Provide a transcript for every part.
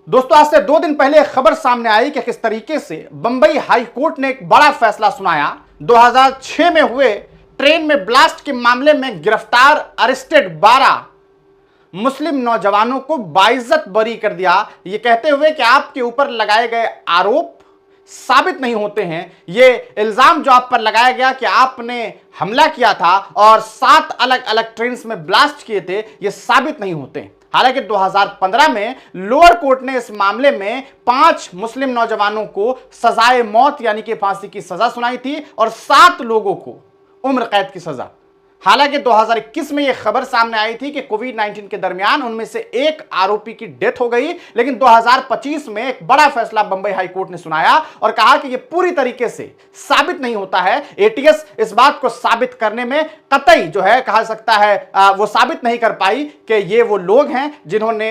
दोस्तों, आज से 2 दिन पहले एक खबर सामने आई कि किस तरीके से बंबई हाई कोर्ट ने एक बड़ा फैसला सुनाया। 2006 में हुए ट्रेन में ब्लास्ट के मामले में गिरफ्तार अरेस्टेड 12 मुस्लिम नौजवानों को बाइज्जत बरी कर दिया, यह कहते हुए कि आपके ऊपर लगाए गए आरोप साबित नहीं होते हैं। यह इल्जाम जो आप पर लगाया गया कि आपने हमला किया था और 7 अलग अलग ट्रेन में ब्लास्ट किए थे, यह साबित नहीं होते। हालांकि 2015 में लोअर कोर्ट ने इस मामले में 5 मुस्लिम नौजवानों को सजाए मौत यानी कि फांसी की सजा सुनाई थी और 7 लोगों को उम्र कैद की सजा। हालांकि 2021 में यह खबर सामने आई थी कि कोविड-19 के दरमियान उनमें से एक आरोपी की डेथ हो गई, लेकिन 2025 में एक बड़ा फैसला बंबई हाई कोर्ट ने सुनाया और कहा कि यह पूरी तरीके से साबित नहीं होता है। एटीएस इस बात को साबित करने में कतई जो है कहा सकता है वो साबित नहीं कर पाई कि ये वो लोग हैं जिन्होंने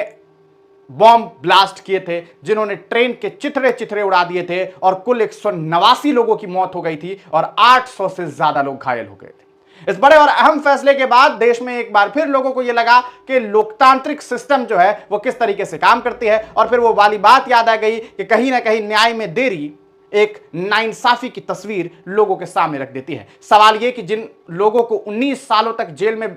बॉम्ब ब्लास्ट किए थे, जिन्होंने ट्रेन के चिथड़े चिथड़े उड़ा दिए थे और कुल 189 लोगों की मौत हो गई थी और 800 से ज्यादा लोग घायल हो गए थे। इस बड़े और अहम फैसले के बाद देश में एक बार फिर लोगों को यह लगा कि लोकतांत्रिक सिस्टम जो है वो किस तरीके से काम करती है और फिर वो वाली बात याद आ गई कि कहीं ना कहीं न्याय में देरी एक नाइंसाफी की तस्वीर लोगों के सामने रख देती है। सवाल यह कि जिन लोगों को 19 सालों तक जेल में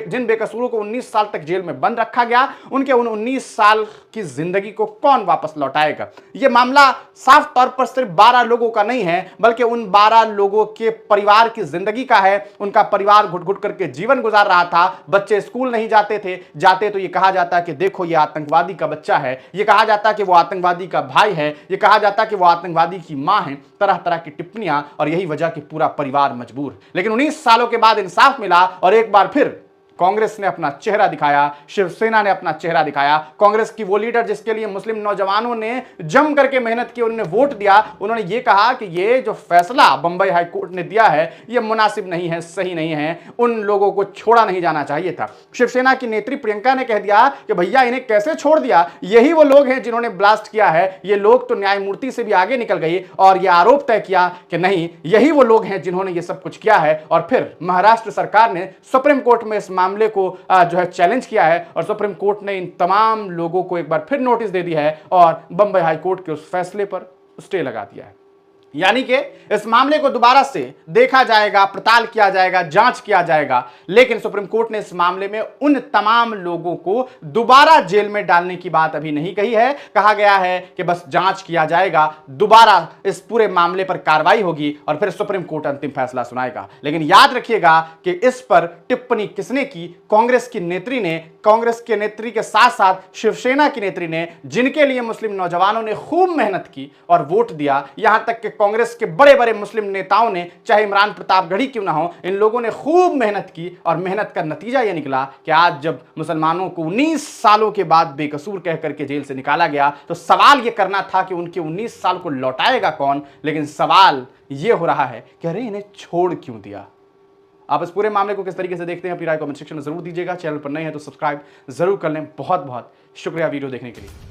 जिन बेकसूरों को 19 साल तक जेल में बंद रखा गया, उनके उन 19 साल की जिंदगी को कौन वापस लौटाएगा। यह मामला साफ तौर पर सिर्फ 12 लोगों का नहीं है, बल्कि उन 12 लोगों के परिवार की जिंदगी का है। उनका परिवार घुट घुट करके जीवन गुजार रहा था, बच्चे स्कूल नहीं जाते थे, जाते तो यह कहा जाता कि देखो ये आतंकवादी का बच्चा है, यह कहा जाता कि वो आतंकवादी का भाई है, यह कहा जाता कि वो आतंकवादी की मां है, तरह तरह की टिप्पणियां, और यही वजह कि पूरा परिवार मजबूर। लेकिन 19 सालों के बाद इंसाफ मिला और एक बार फिर कांग्रेस ने अपना चेहरा दिखाया, शिवसेना ने अपना चेहरा दिखाया। कांग्रेस की वो लीडर जिसके लिए मुस्लिम नौजवानों ने जम करके मेहनत की, उन्होंने वोट दिया, उन्होंने ये कहा कि ये जो फैसला बंबई हाई कोर्ट ने दिया है ये मुनासिब नहीं है, सही नहीं है, उन लोगों को छोड़ा नहीं जाना चाहिए था। शिवसेना की नेत्री प्रियंका ने कह दिया कि भैया इन्हें कैसे छोड़ दिया, यही वो लोग हैं जिन्होंने ब्लास्ट किया है, ये लोग तो न्यायमूर्ति से भी आगे निकल गई और यह आरोप तय किया कि नहीं यही वो लोग हैं जिन्होंने ये सब कुछ किया है। और फिर महाराष्ट्र सरकार ने सुप्रीम कोर्ट में इस मामले को जो है चैलेंज किया है और सुप्रीम कोर्ट ने इन तमाम लोगों को एक बार फिर नोटिस दे दिया है और बंबई हाई कोर्ट के उस फैसले पर स्टे लगा दिया है। यानी कि इस मामले को दोबारा से देखा जाएगा, पड़ताल किया जाएगा, जांच किया जाएगा, लेकिन सुप्रीम कोर्ट ने इस मामले में उन तमाम लोगों को दोबारा जेल में डालने की बात अभी नहीं कही है। कहा गया है कि बस जांच किया जाएगा, दोबारा इस पूरे मामले पर कार्रवाई होगी और फिर सुप्रीम कोर्ट अंतिम फैसला सुनाएगा। लेकिन याद रखिएगा कि इस पर टिप्पणी किसने की? कांग्रेस की नेत्री ने, कांग्रेस के नेत्री के साथ साथ शिवसेना की नेत्री ने, जिनके लिए मुस्लिम नौजवानों ने खूब मेहनत की और वोट दिया। यहां तक कि कांग्रेस के बड़े बड़े मुस्लिम नेताओं ने, चाहे इमरान प्रतापगढ़ी क्यों ना हो, इन लोगों ने खूब मेहनत की और मेहनत का नतीजा यह निकला कि आज जब मुसलमानों को 19 सालों के बाद बेकसूर कह करके जेल से निकाला गया तो सवाल यह करना था कि उनके 19 साल को लौटाएगा कौन। लेकिन सवाल यह हो रहा है कि अरे इन्हें छोड़ क्यों दिया। आप इस पूरे मामले को किस तरीके से देखते हैं अपनी राय कमेंट सेक्शन में जरूर दीजिएगा। चैनल पर नए हैं तो सब्सक्राइब जरूर कर लें। बहुत बहुत शुक्रिया वीडियो देखने के लिए।